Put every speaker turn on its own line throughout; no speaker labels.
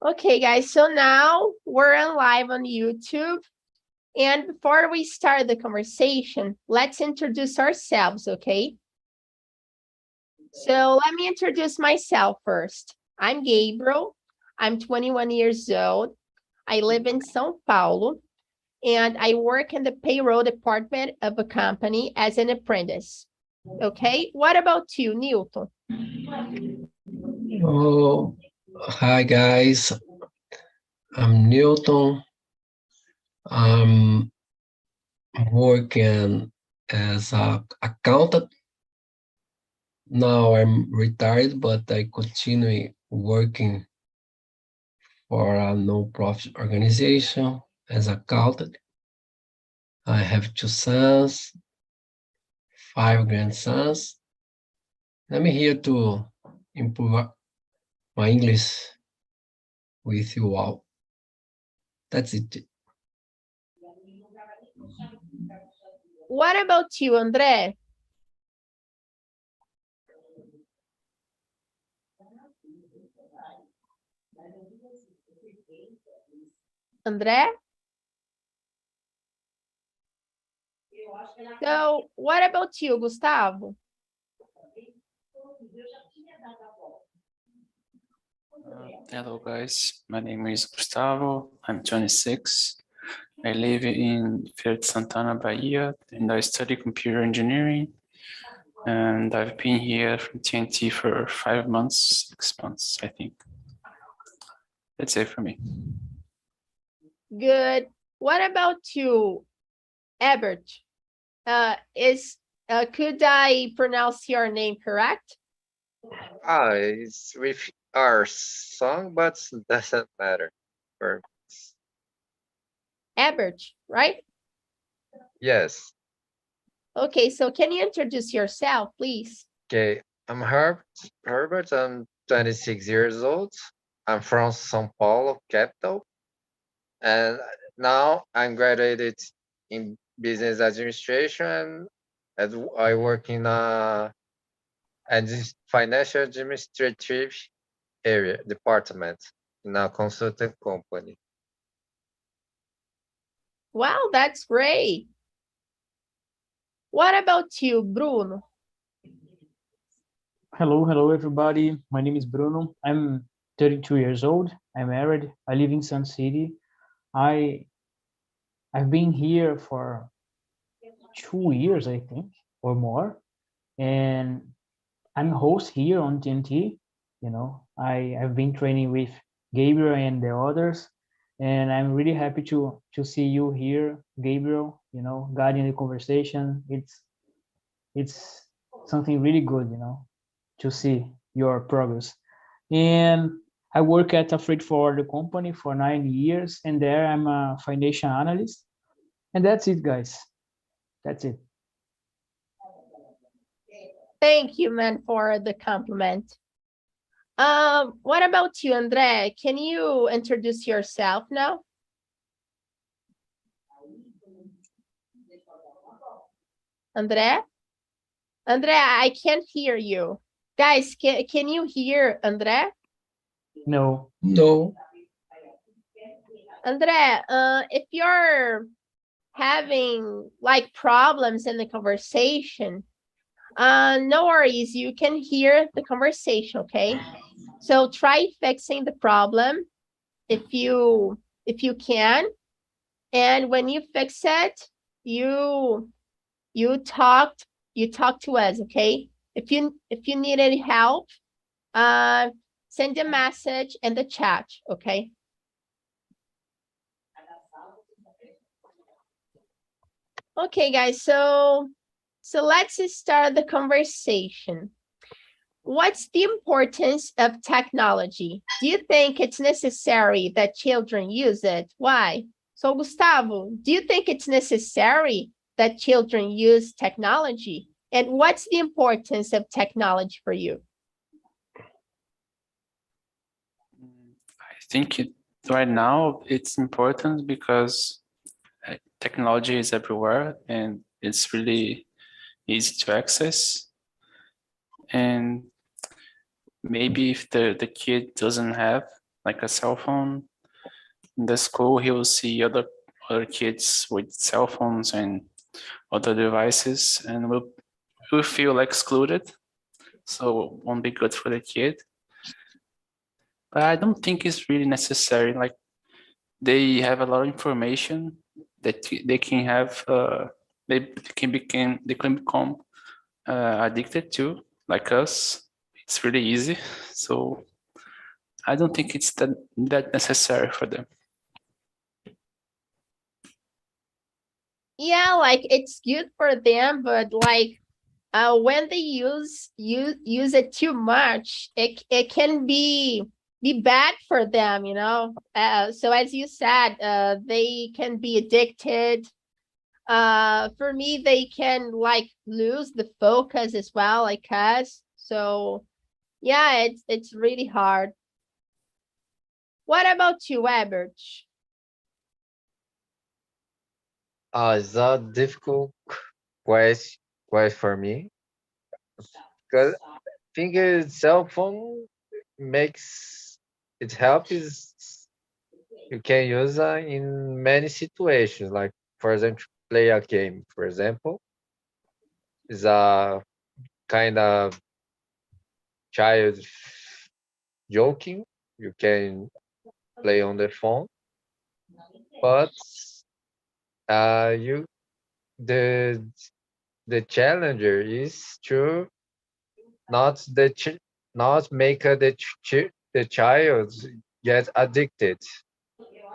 Okay, guys, so now we're on live on YouTube. And before we start the conversation, let's introduce ourselves, okay? So let me introduce myself first. I'm Gabriel. I'm 21 years old. I live in São Paulo, and I work in the payroll department of a company as an apprentice. Okay, what about you, Newton?
Oh, hi guys. I'm Newton. I'm working as a accountant. Now I'm retired, but I continue working for a non-profit organization as accountant. I have 2 sons, 5 grandsons. I'm here to improve my English with you all. That's it.
What about you, André? André? So what about you, Gustavo?
Hello guys, my name is Gustavo. I'm 26. I live in Feira de Santana, Bahia, and I study computer engineering. And I've been here from TNT for 5 months, 6 months, I think. That's it for me.
Good. What about you, Ebert? Could I pronounce your name correct?
It's with our song, but doesn't matter. For
Ebert, right?
yes.
Okay, so can you introduce yourself, please?
Okay. I'm Herbert. I'm 26 years old. I'm from São Paulo, capital, and now I'm graduated in business administration, and I work in a financial administrative area department in a consulting company.
Wow, that's great. What about you, Bruno?
Hello, everybody. My name is Bruno. I'm 32 years old. I'm married. I live in Sun City. I've been here for 2 years, I think, or more, and I'm host here on TNT. You know, I've been training with Gabriel and the others, and I'm really happy to see you here, Gabriel. You know, guiding the conversation. It's something really good, you know, to see your progress. And I work at a freight forwarder company for 9 years, and there I'm a financial analyst. And that's it, guys. That's it.
Thank you, man, for the compliment. What about you, André? Can you introduce yourself now? André? André, I can't hear you. Guys, can you hear André?
No.
No.
André, if you're having like problems in the conversation, no worries, you can hear the conversation, okay? So try fixing the problem if you can. And when you fix it, you talk to us, okay? If you need any help, send a message in the chat, okay? Okay, guys, so let's start the conversation. What's the importance of technology? Do you think it's necessary that children use it? Why? So, Gustavo, do you think it's necessary that children use technology? And what's the importance of technology for you?
I think right now it's important because technology is everywhere and it's really easy to access. And maybe if the kid doesn't have like a cell phone in the school, he will see other kids with cell phones and other devices and will feel like excluded. So it won't be good for the kid. But I don't think it's really necessary. Like, they have a lot of information that they can have, they can become addicted to, like us. It's really easy. So I don't think it's that necessary for them.
Yeah, like it's good for them, but like when they use it too much, it can be bad for them, you know. So as you said, they can be addicted. For me, they can like lose the focus as well, like us. So yeah, it's really hard. What about you, Albert?
It's a difficult question for me because I think a cell phone makes it helps you can use in many situations. Like for example, play a game. For example, is a kind of child joking. You can play on the phone, but you the challenger is to not not make the child get addicted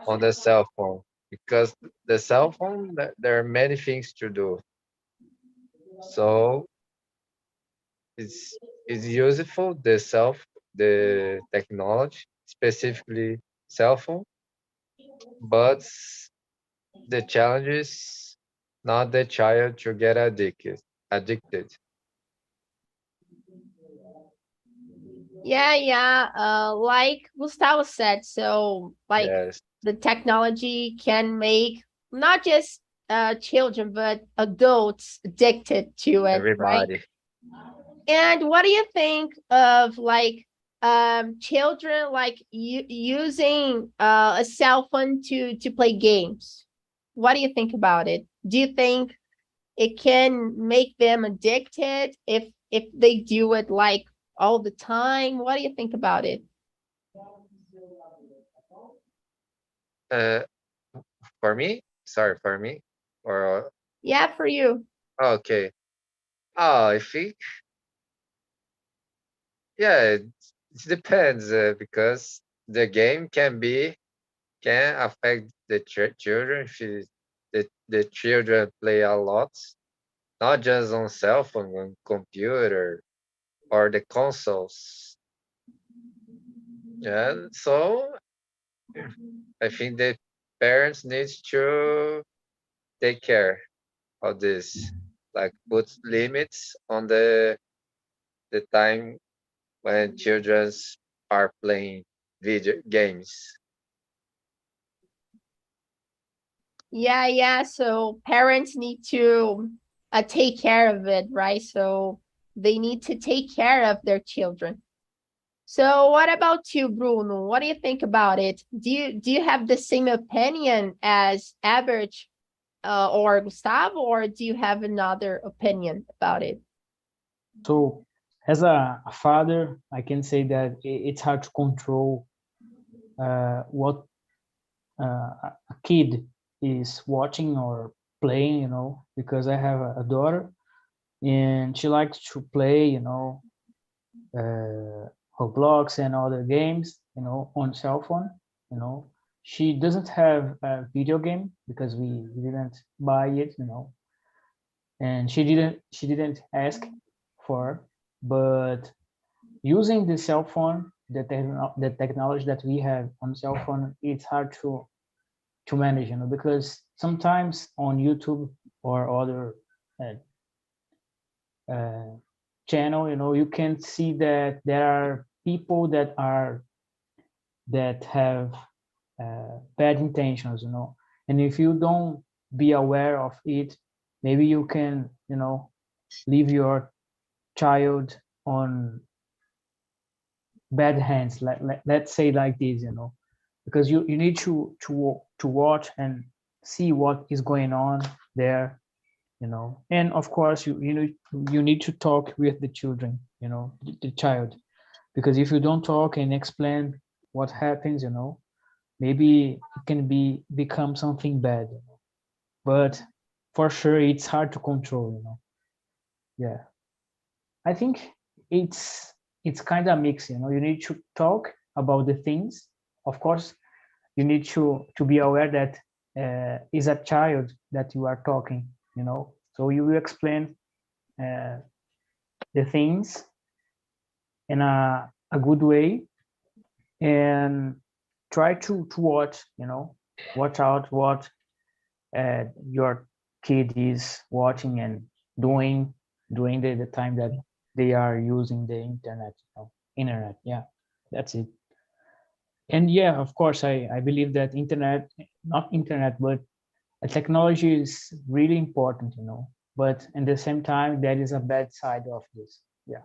on the cell phone because the cell phone there are many things to do, so it's useful the technology, specifically cell phone, but the challenge is not the child to get addicted.
Yeah. Like Gustavo said, so like
Yes,
the technology can make not just children but adults addicted to it, right?
everybody.
And what do you think of like children like using a cell phone to play games? What do you think about it? Do you think it can make them addicted if they do it like all the time? What do you think about it?
uh for me, sorry, for me, or
Yeah, for you.
okay. I think, yeah, it depends because the game can affect the children if the children play a lot, not just on cell phone, on computer or the consoles. Yeah, so I think the parents need to take care of this, like put limits on the time when children are playing video games.
Yeah. So parents need to take care of it, right? So they need to take care of their children. So what about you, Bruno? What do you think about it? Do you have the same opinion as Average or Gustavo, or do you have another opinion about it?
So as a father, I can say that it's hard to control what a kid is watching or playing, you know, because I have a daughter and she likes to play, you know, Roblox and other games, you know, on cell phone, you know. She doesn't have a video game because we didn't buy it, you know, and she didn't ask for, but using the cell phone, the technology that we have on cell phone, it's hard to manage, you know, because sometimes on YouTube or other uh, channel, you know, you can see that there are people that have bad intentions, you know, and if you don't be aware of it, maybe you can, you know, leave your child on bad hands, let's say like this, because you need to watch and see what is going on there, and of course you need to talk with the children, the child, because if you don't talk and explain what happens, maybe it can become something bad, but for sure it's hard to control. Yeah, I think it's kind of mixed, you need to talk about the things. Of course, you need to be aware that is a child that you are talking, so you will explain the things in a good way, and try to watch, watch out what your kid is watching and doing during the time that they are using the internet. Yeah, that's it. And yeah, of course, I believe that not internet, but technology is really important, but at the same time, there is a bad side of this. Yeah.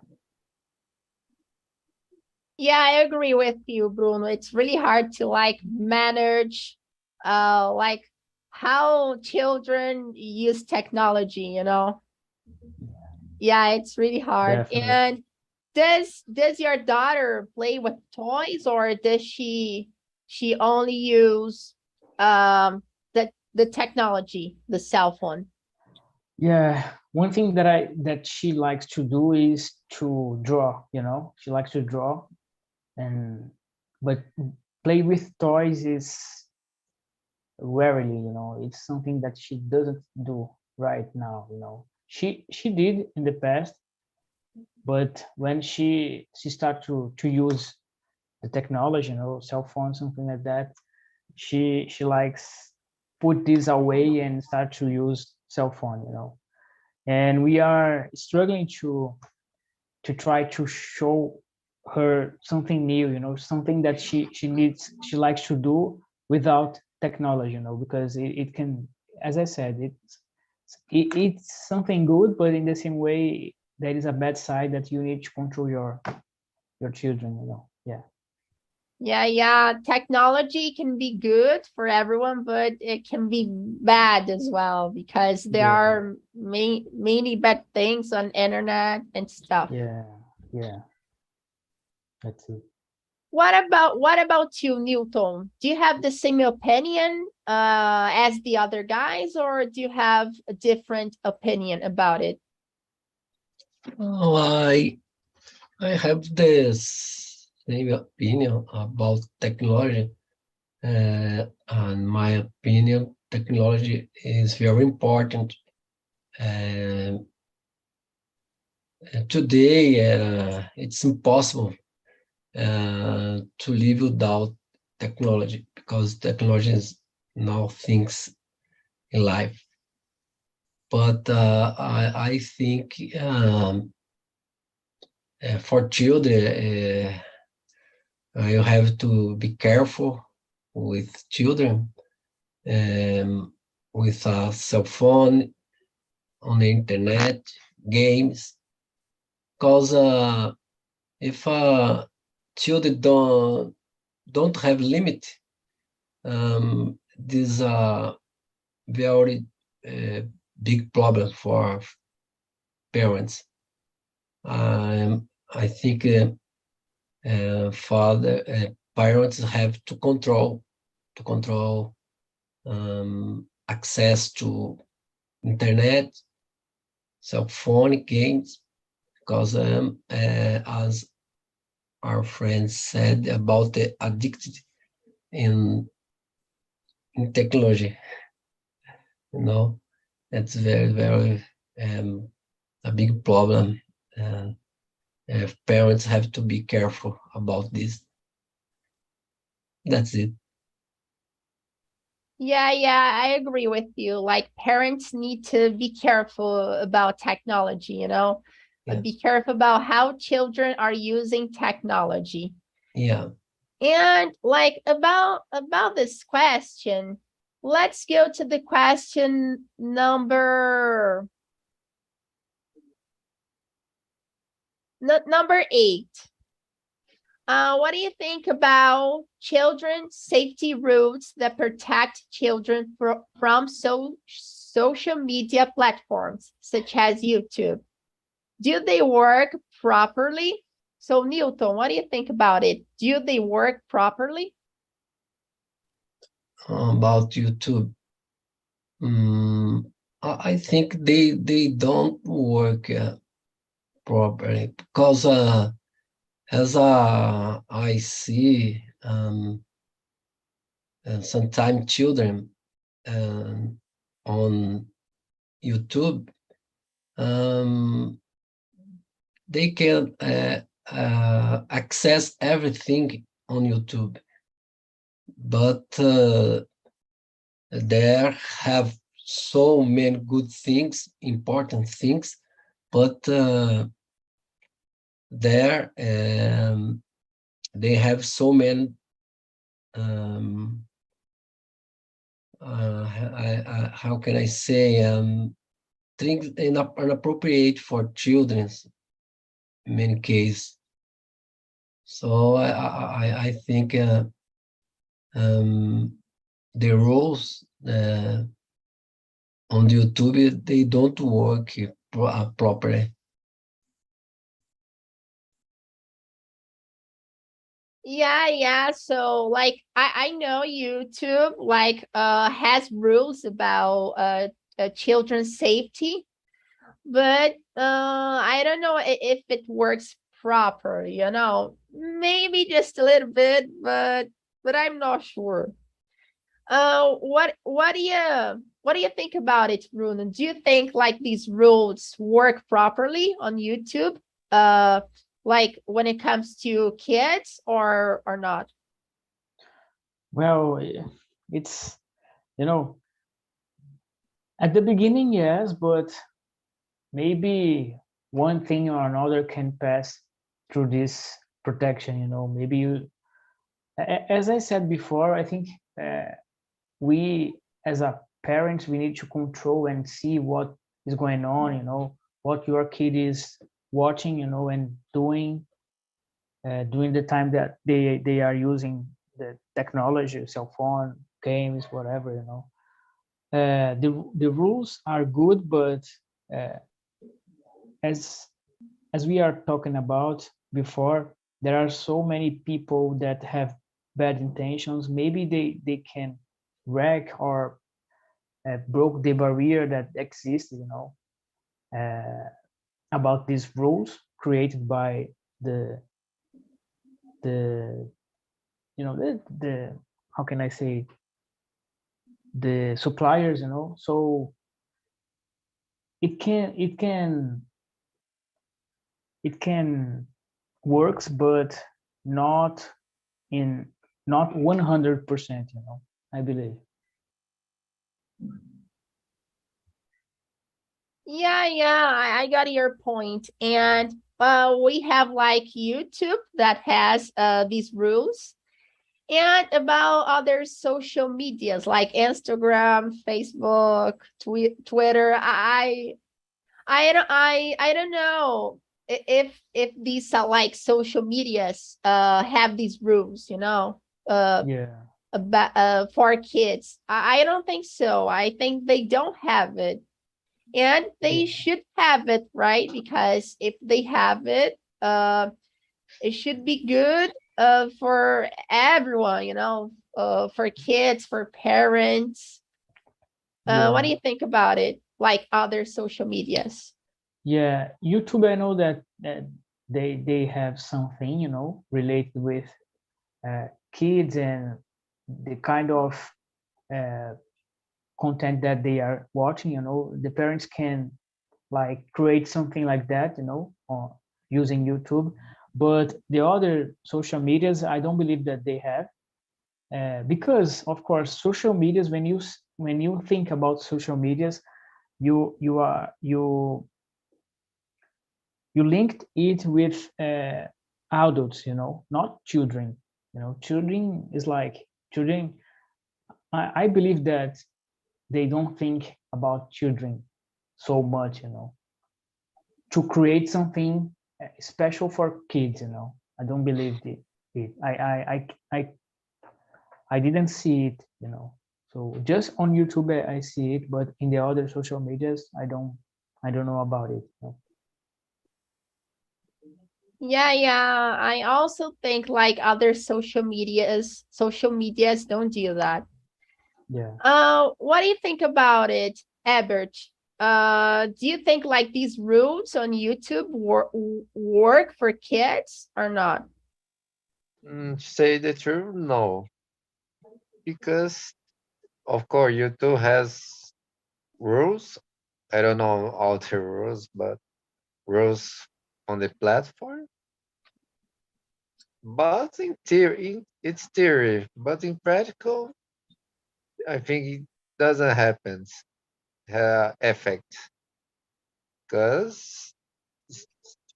Yeah, I agree with you, Bruno. It's really hard to like manage like how children use technology, Yeah, it's really hard.
Definitely.
And does your daughter play with toys, or does she only use the technology, the cell phone?
Yeah, one thing that she likes to do is to draw, she likes to draw, and but play with toys is rarely, it's something that she doesn't do right now. She did in the past, but when she started to use the technology, cell phone, something like that, she likes put this away and start to use cell phone, and we are struggling to try to show her something new, something that she likes to do without technology, because it can, as I said, it's something good, but in the same way there is a bad side that you need to control your children. Yeah.
Yeah. Technology can be good for everyone, but it can be bad as well, because there
Yeah.
are many bad things on internet and stuff.
Yeah, that's it.
What about you, Newton? Do you have the same opinion as the other guys, or do you have a different opinion about it?
Oh, I have this same opinion about technology. In my opinion, technology is very important. Today, it's impossible to live without technology, because technology is now things in life. But I think for children, you have to be careful with children, with a cell phone, on the internet, games, because if children don't have limit, this is a very big problem for parents. I think parents have to control access to internet, cell phone, games, because as our friends said about the addicted in technology, it's very a big problem. Parents have to be careful about this. That's it.
Yeah, I agree with you. Like, parents need to be careful about technology,
Yeah.
Be careful about how children are using technology.
Yeah.
And like about this question, let's go to the question number Number 8. What do you think about children safety rules that protect children from social media platforms such as YouTube? Do they work properly? So Newton, what do you think about it? Do they work properly?
About YouTube. I think they don't work properly because as I see, and sometimes children on YouTube, they can access everything on YouTube, but there have so many good things, important things, but there they have so many how can I say things inappropriate for children in many cases. So I think the rules on YouTube, they don't work properly.
Yeah. So like I know YouTube like has rules about children's safety, but I don't know if it works proper, you know. Maybe just a little bit, but I'm not sure. What do you think about it, Bruno? Do you think like these rules work properly on YouTube? Like when it comes to kids or not?
Well, it's, you know, at the beginning, yes, but maybe one thing or another can pass through this protection, you know. Maybe you, as I said before, I think we as a parents, we need to control and see what is going on, you know, what your kid is watching, you know, and doing during the time that they are using the technology, cell phone, games, whatever, you know. The rules are good, but as we are talking about before, there are so many people that have bad intentions. Maybe they can wreck or broke the barrier that exists, you know, about these rules created by the you know the how can I say, the suppliers, you know. So it can works, but not in not 100%, you know, I believe.
Yeah, I got your point. And we have like YouTube that has these rules. And about other social medias like Instagram, Facebook, Twitter, I don't know if these are like social medias have these rules, you know,
Yeah,
about for kids. I don't think so. I think they don't have it, and they
yeah,
should have it, right? Because if they have it, it should be good for everyone, you know, for kids, for parents. What do
yeah,
you think about it? Like other social medias?
yeah. YouTube, I know that they have something, you know, related with kids and the kind of uh, content that they are watching, you know. The parents can like create something like that, you know, using YouTube. But the other social medias, I don't believe that they have, because of course social medias, when you think about social medias, you linked it with adults, you know, not children. You know, children is like children. I believe that they don't think about children so much, you know, to create something special for kids, you know. I don't believe it. I didn't see it, you know. So just on YouTube I see it, but in the other social medias I don't know about it. You know?
Yeah. I also think like other social medias don't do that.
Yeah.
What do you think about it, Ebert? Do you think like these rules on YouTube work for kids or not?
Say the truth, no, because of course YouTube has rules. I don't know all the rules, but rules on the platform. But in theory, it's theory. But in practical, I think it doesn't happen. Effect, because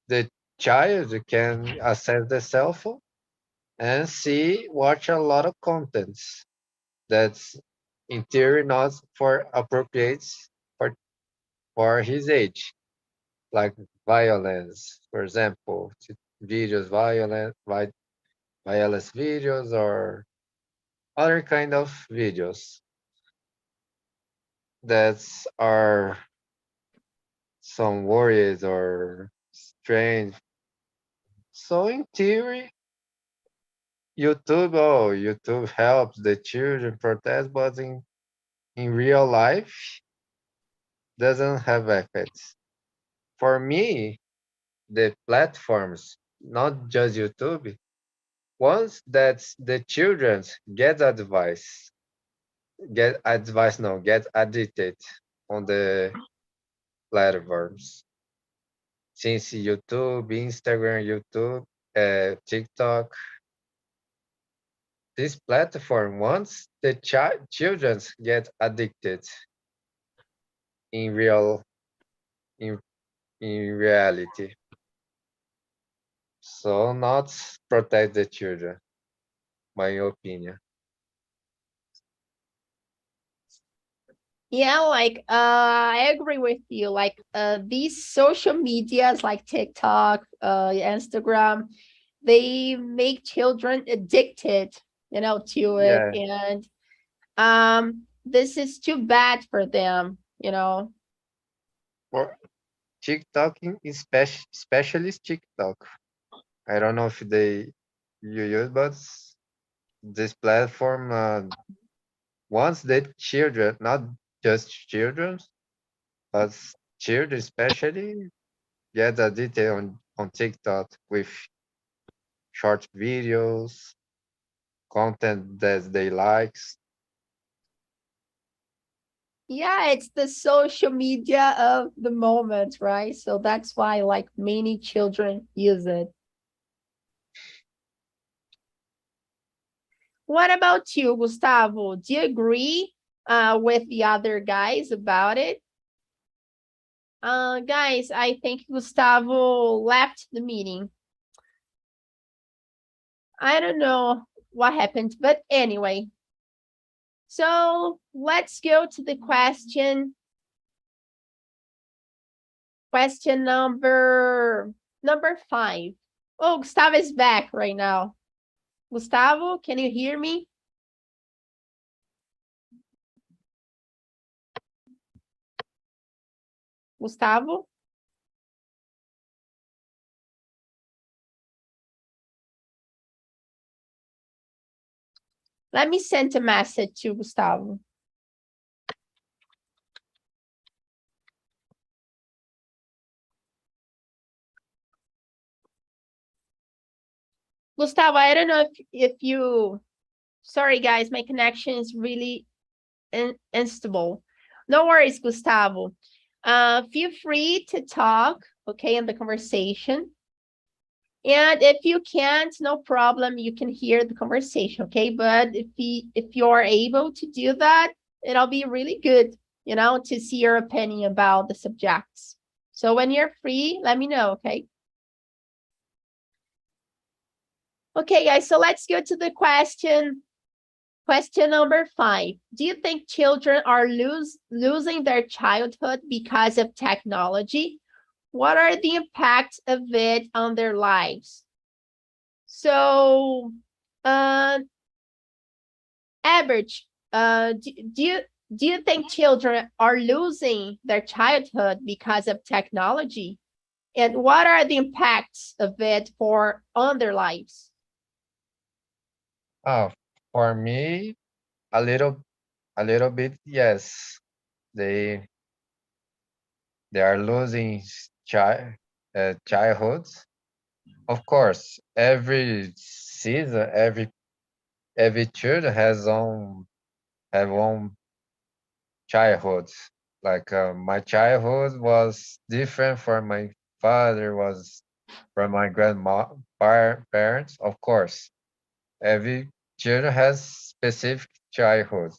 the child can access the cell phone and watch a lot of contents that's in theory not for appropriate for his age, like violence, for example, videos, violence videos, or other kind of videos that are some worries or strange. So in theory, YouTube helps the children protest, but in real life doesn't have effects. For me, the platforms, not just YouTube, once that the children get addicted on the platforms. Since YouTube, Instagram, TikTok, this platform, once the children get addicted in real in, in reality, so not protect the children, my opinion.
Yeah, like I agree with you. Like these social medias like TikTok, Instagram, they make children addicted, to it.
Yeah,
And this is too bad for them,
for TikTok, especially TikTok. I don't know if you use, but this platform, once the children, not just children, but children especially, get addicted on TikTok with short videos, content that they likes.
Yeah, it's the social media of the moment, right? So that's why like many children use it. What about you, Gustavo? Do you agree with the other guys about it? Guys, I think Gustavo left the meeting. I don't know what happened, but anyway. So let's go to the question. Question number 5. Oh, Gustavo is back right now. Gustavo, can you hear me? Gustavo? Let me send a message to Gustavo. Gustavo, I don't know if you, sorry guys, my connection is really unstable. No worries, Gustavo. Feel free to talk, okay, in the conversation. And if you can't, no problem, you can hear the conversation, okay? But if you're able to do that, it'll be really good, to see your opinion about the subjects. So when you're free, let me know, okay? Okay, guys, so let's go to the question. Question number 5. Do you think children are losing their childhood because of technology? what are the impacts of it on their lives? So, average, do you think children are losing their childhood because of technology? And what are the impacts of it on their lives?
Oh, for me, a little bit, yes. They they are losing childhoods. Of course, every season, every child has own childhoods. Like my childhood was different from my father, was from my parents. Of course, every child has specific childhood,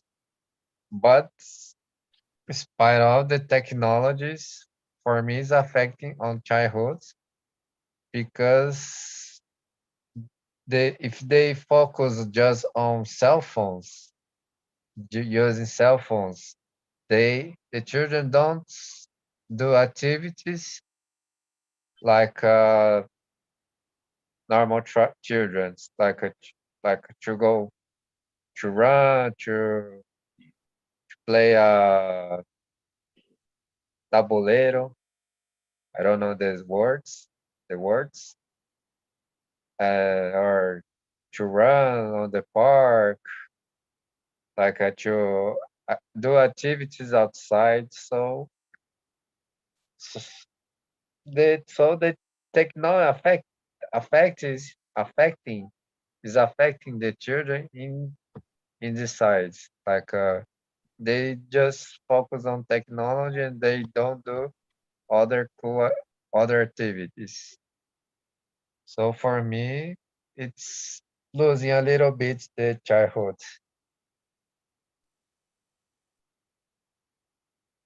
but despite all the technologies, for me, is affecting on childhoods because if they focus just on cell phones, using cell phones, the children don't do activities like normal children, like to go to run, to play tabuleiro. I don't know the words, or to run on the park, like to do activities outside. So the technology is affecting the children in the sides. Like they just focus on technology and they don't do other activities. So for me, it's losing a little bit the childhood.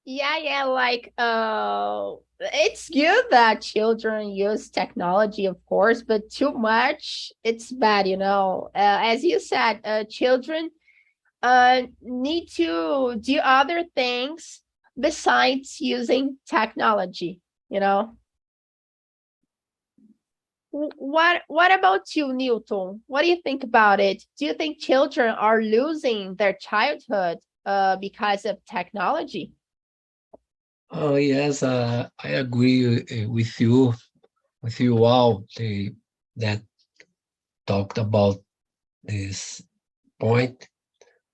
Yeah, like it's good that children use technology, of course, but too much, it's bad, you know. As you said, children need to do other things besides using technology, you know. What about you, Newton? What do you think about it? Do you think children are losing their childhood because of technology?
Oh yes, I agree with you all that talked about this point.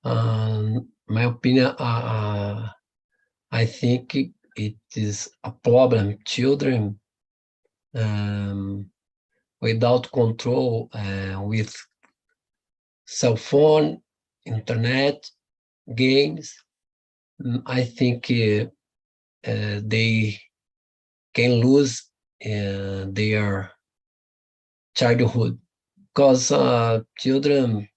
My opinion, I think it is a problem. Children without control with cell phone, internet, games. I think they can lose their childhood because children,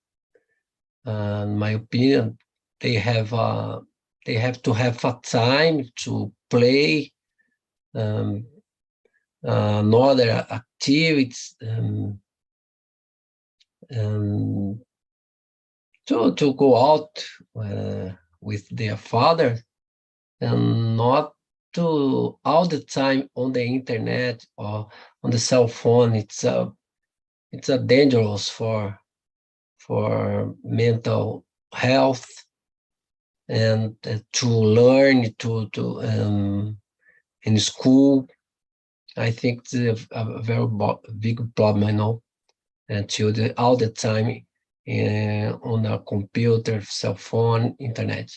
in my opinion, they have to have a time to play other activities um, to go out with their father and not to all the time on the internet or on the cell phone. It's a dangerous for mental health and to learn to in school. I think it's a very big problem, you know, and children all the time on a computer, cell phone, internet.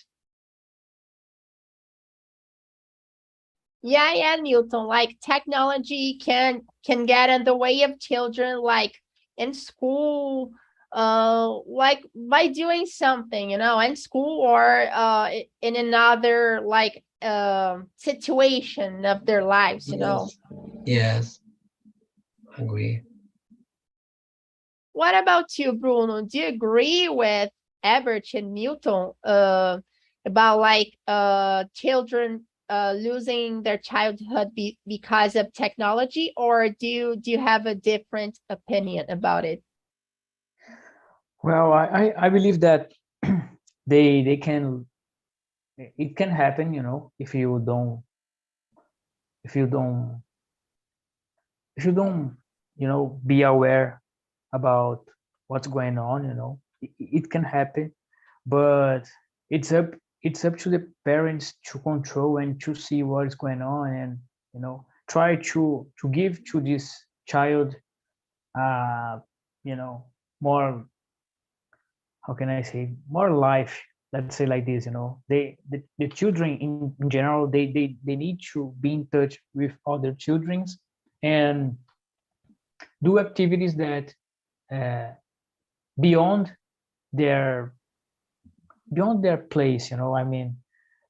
Yeah, Newton. Like technology can get in the way of children, like in school, like by doing something, you know, in school or in another like situation of their lives, you know.
Yes, agree.
What about you, Bruno? Do you agree with Ebert and Newton about like children losing their childhood because of technology, or do you have a different opinion about it?
Well, I believe that they can, it can happen, you know, if you don't if you don't, you know, be aware about what's going on, you know, it can happen, but it's up to the parents to control and to see what is going on, and you know, try to give to this child you know, more, how can I say, more life, let's say like this, you know. The children in general, they need to be in touch with other childrens and do activities that beyond their place, you know. I mean,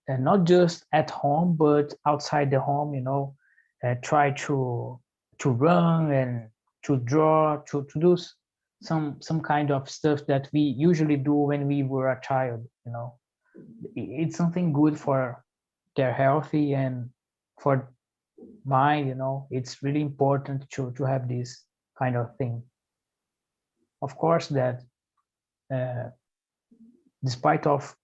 not just at home but outside the home, you know. Try to run and to draw, to do some kind of stuff that we usually do when we were a child, you know. It's something good for their healthy and for mind, you know. It's really important to have this kind of thing. Of course that despite of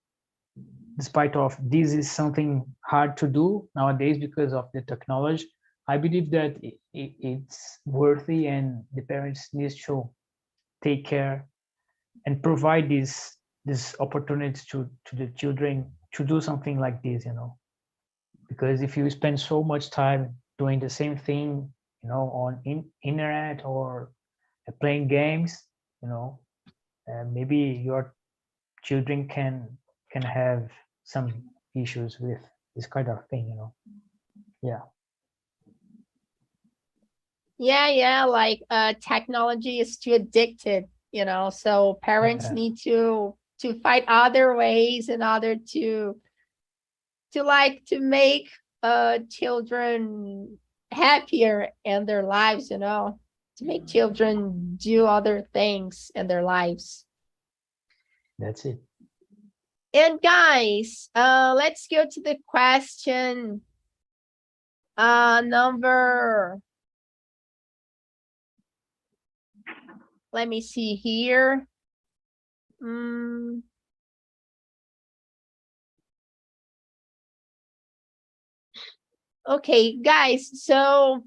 this is something hard to do nowadays because of the technology, I believe that it's worthy, and the parents need to take care and provide this opportunity to the children to do something like this, you know. Because if you spend so much time doing the same thing, you know, on internet or playing games, you know, maybe your children can have some issues with this kind of thing, you know. Yeah.
Yeah, like technology is too addicted, you know, so parents
Yeah.
need to find other ways in order to like to make children happier in their lives, you know, to make children do other things in their lives.
That's it.
And guys, let's go to the question number, let me see here. Okay, guys, so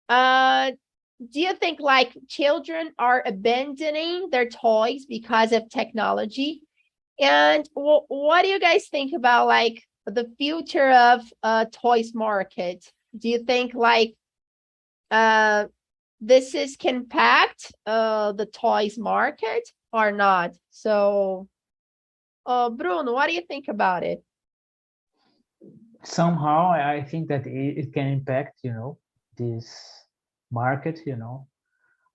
do you think like children are abandoning their toys because of technology? And what do you guys think about like the future of toys market? Do you think like this is can impact the toys market or not? So Bruno, what do you think about it?
Somehow I think that it can impact, you know, this market, you know.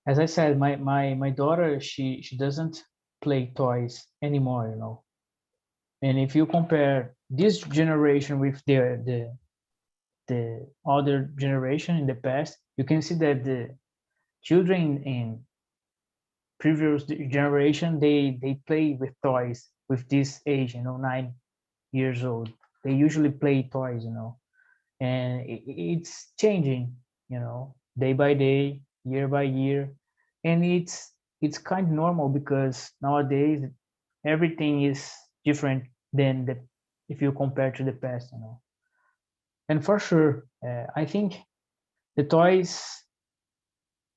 As I said, my daughter, she doesn't play toys anymore, you know. And if you compare this generation with the other generation in the past, you can see that the children in previous generation, they play with toys with this age, you know, 9 years old. They usually play toys, you know. And it's changing, you know, day by day, year by year. And it's kind of normal because nowadays everything is different than the if you compare to the past, you know. And for sure, I think the toys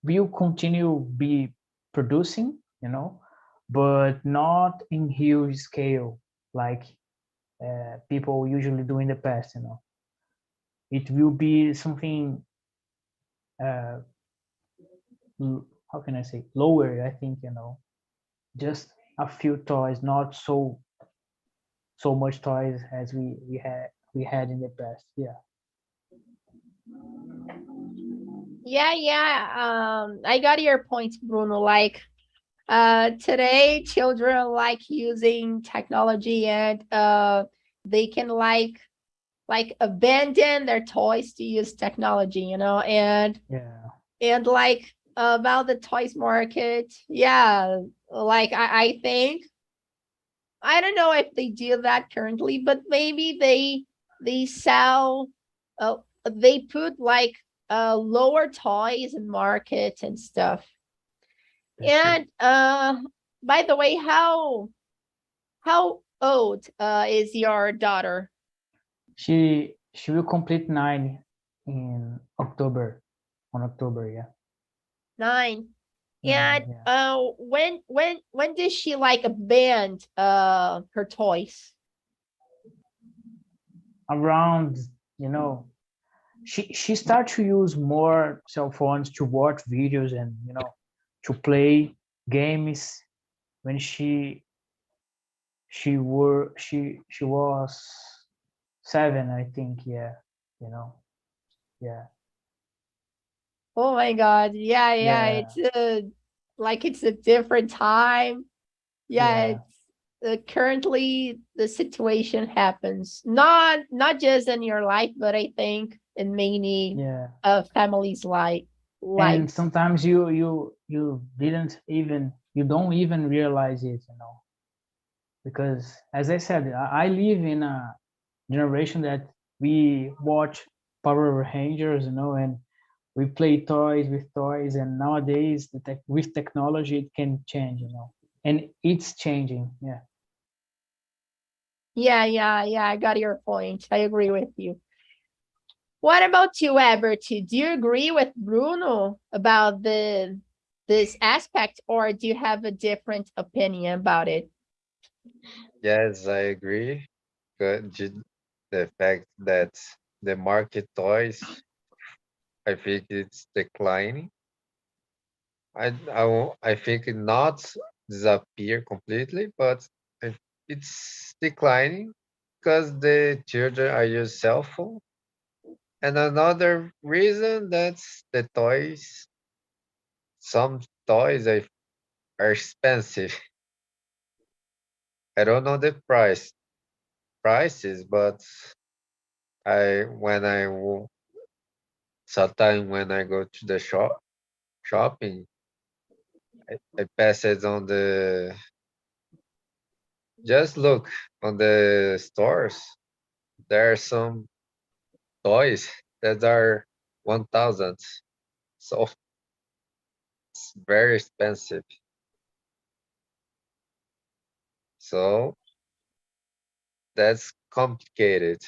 will continue be producing, you know, but not in huge scale like people usually do in the past, you know. It will be something how can I say, lower, I think, you know, just a few toys, not so much toys as we had in the past. Yeah.
I got your point, Bruno. Like today children like using technology, and they can like abandon their toys to use technology, you know. And like about the toys market, yeah, like I think, I don't know if they do that currently, but maybe they sell they put like lower toys in market and stuff. And by the way, how old is your daughter?
She will complete 9 in October. on October. Yeah.
9.
Nine,
And
yeah.
when did she like abandon her toys?
Around, you know, she started to use more cell phones to watch videos and, you know, to play games when she was 7, I think. Yeah, you know. Yeah.
Oh my God. Yeah,
Yeah.
it's a different time. Yeah,
Yeah.
it's currently the situation happens not just in your life, but I think in many
Yeah.
families'
And
lives.
sometimes you don't even realize it, you know, because as I said, I live in a generation that we watch Power Rangers, you know, and we play toys with toys, and nowadays with technology it can change, you know, and it's changing. Yeah.
Yeah, I got your point. I agree with you. What about you, Alberti? Do you agree with Bruno about this aspect, or do you have a different opinion about it?
Yes, I agree. The fact that the market toys, I think it's declining. I think it not disappear completely, but it's declining because the children are use cell phone. And another reason that's the toys. Some toys are expensive. I don't know the prices, but I when I wo- sometimes when I go to the shopping, I pass it on the just look on the stores. There are some toys that are 1,000, so it's very expensive. So that's complicated.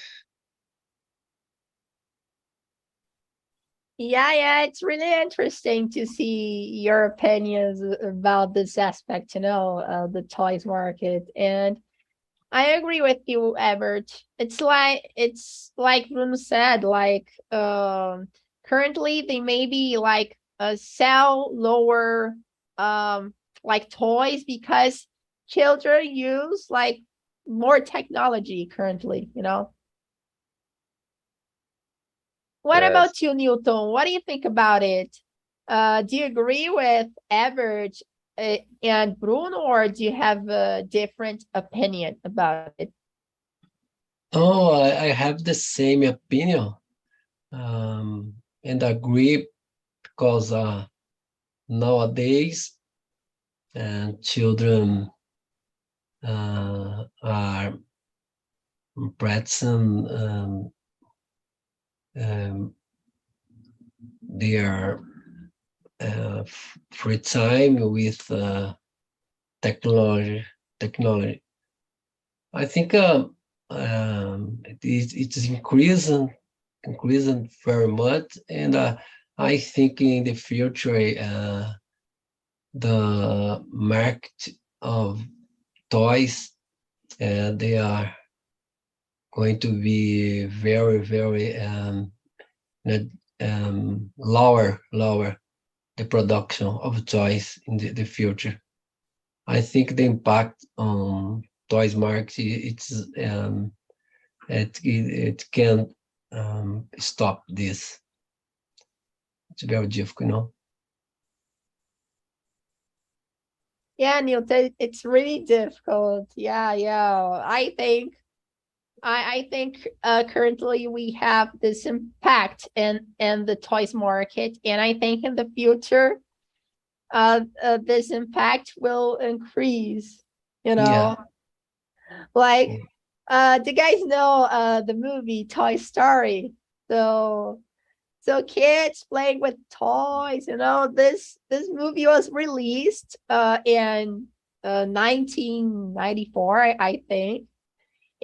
Yeah, it's really interesting to see your opinions about this aspect, the toys market. And I agree with you, Ebert. It's like Bruno said, currently they maybe like sell lower like toys because children use like more technology currently. What
Yes.
about you, Newton? What do you think about it? Do you agree with Everett and Bruno, or do you have a different opinion about it?
Oh, I have the same opinion, and agree because nowadays children are practicing um, their free time with technology. Technology. I think it is increasing very much, and I think in the future the market of toys they are going to be very very lower the production of toys in the future. I think the impact on toys market it can stop this. It's very difficult.
Yeah, Newton, it's really difficult. Yeah. I think currently we have this impact in the toys market, and I think in the future, this impact will increase. You
Yeah.
know, like, do you guys know the movie Toy Story? So kids playing with toys. This movie was released in 1994, I think.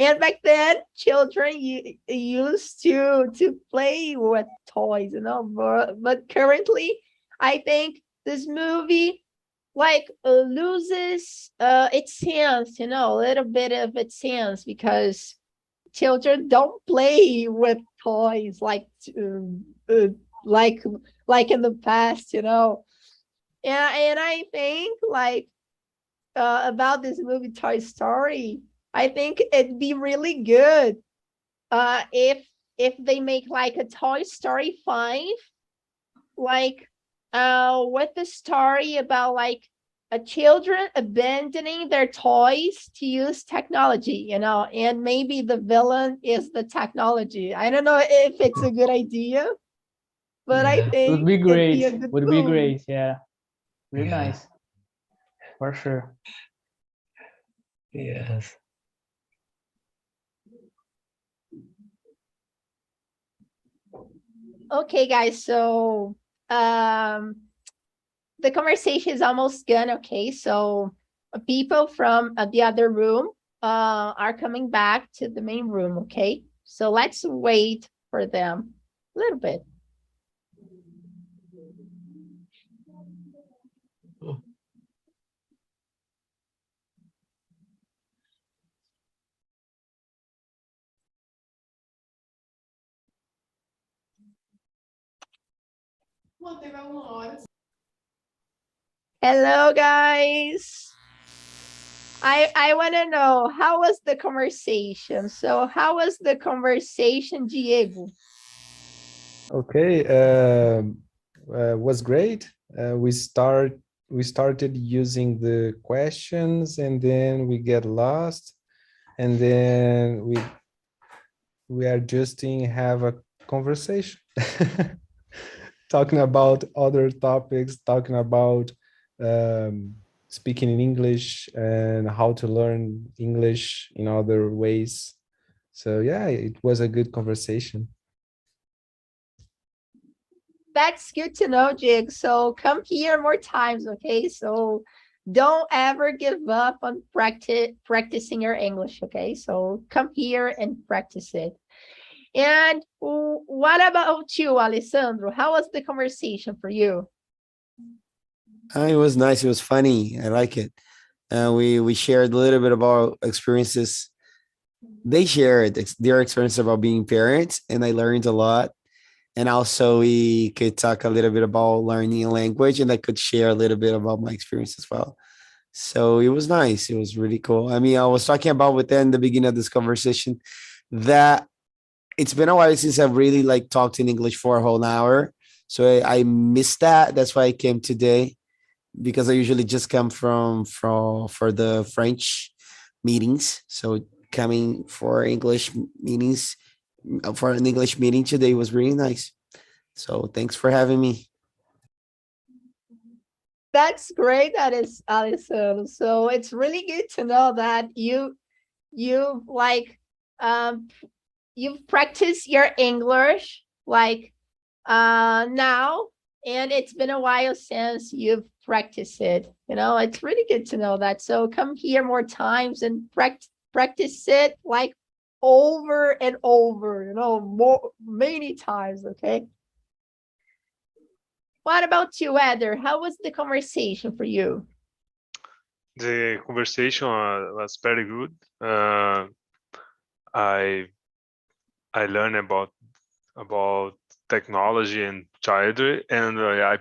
And back then, children used to play with toys, but currently, I think this movie like loses its sense, a little bit of its sense, because children don't play with toys like in the past, and I think like about this movie Toy Story, I think it'd be really good if they make like a Toy Story 5, like with the story about like children abandoning their toys to use technology, and maybe the villain is the technology. I don't know if it's a good idea, but I
Yeah.
think
Would be
it'd
great.
be a good
Would be
movie.
great. Yeah. Really
Yeah.
nice. For sure.
Yes.
Okay, guys, so the conversation is almost done. Okay, so people from the other room are coming back to the main room. Okay, so let's wait for them a little bit. Hello, guys. I want to know, how was the conversation? So how was the conversation, Diego?
Okay, was great. We started using the questions, and then we get lost, and then we are just in have a conversation, talking about other topics, talking about speaking in English and how to learn English in other ways. So yeah, it was a good conversation.
That's good to know, Jig. So come here more times, okay? So don't ever give up on practicing your English, okay? So come here and practice it. And what about you, Alessandro? How was the conversation for you?
It was nice. It was funny. I like it. We shared a little bit about experiences. They shared their experience about being parents, and I learned a lot. And also, we could talk a little bit about learning a language, and I could share a little bit about my experience as well. So it was nice. It was really cool. I mean, I was talking about within the beginning of this conversation that it's been a while since I've really like talked in English for a whole hour. So I missed that. That's why I came today, because I usually just come from for the French meetings. So coming for English meetings for an English meeting today was really nice. So thanks for having me.
That's great, that is, Alessandro. So it's really good to know that you like you've practiced your English like now, and it's been a while since you've practiced it. It's really good to know that. So come here more times and practice it like over and over, many times, okay? What about you, Eder? How was the conversation for you?
The conversation was very good. I learned about technology and childhood, and I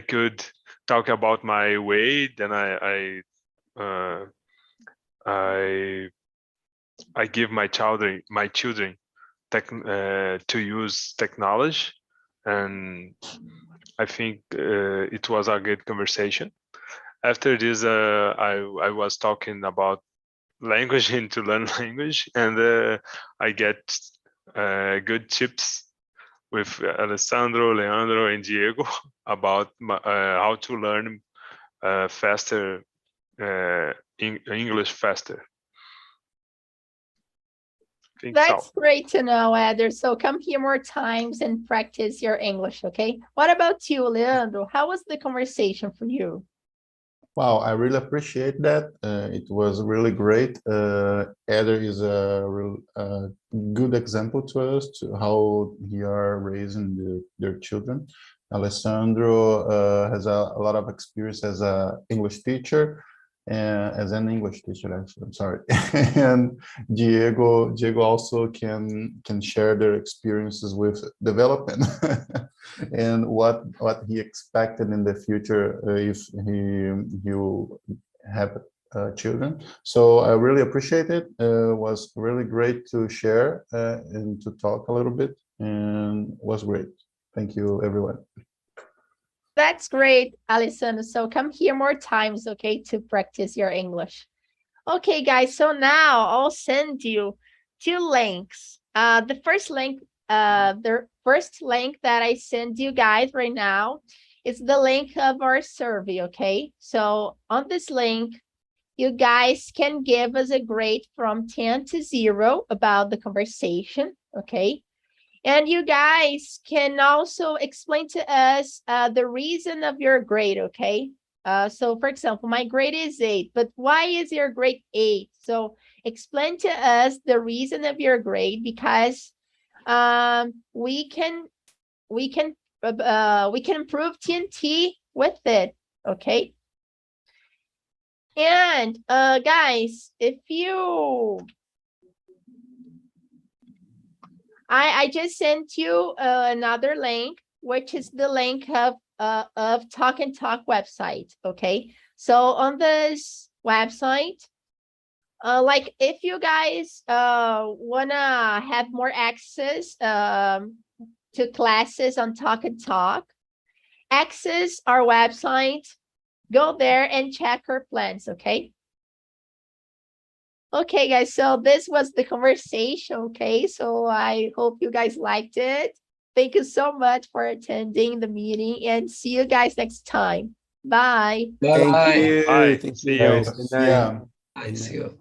could talk about my weight, and I give my children to use technology, and I think it was a good conversation. After this, I was talking about language and to learn language, and I get good tips with Alessandro, Leandro, and Diego about how to learn faster English faster.
That's great to know, Eder. So come here more times and practice your English, okay? What about you, Leandro? How was the conversation for you?
Wow, I really appreciate that. It was really great. Eder is a real good example to us to how he are raising their children. Alessandro has a lot of experience as a English teacher, as an English teacher, actually, I'm sorry. And Diego also can share their experiences with development and what he expected in the future if he will have children. So I really appreciate it. It was really great to share and to talk a little bit, and was great. Thank you, everyone.
That's great, Alessandro. So come here more times, okay, to practice your English. Okay, guys, so now I'll send you 2 links. The first link that I send you guys right now is the link of our survey, okay? So on this link, you guys can give us a grade from 10 to 0 about the conversation, okay? And you guys can also explain to us the reason of your grade, okay? So for example, my grade is 8, but why is your grade 8? So explain to us the reason of your grade, because we can improve TNT with it, okay? And guys, if you, I just sent you another link, which is the link of Talk and Talk website, okay? So on this website, like if you guys wanna have more access to classes on Talk and Talk, access our website, go there and check our plans, okay? Okay, guys, so this was the conversation, okay? So I hope you guys liked it. Thank you so much for attending the meeting, and see you guys next time. Bye.
Thank
Bye.
you.
Bye.
Thank
See
you
you.
guys. Good
See
night.
ya.
I see you.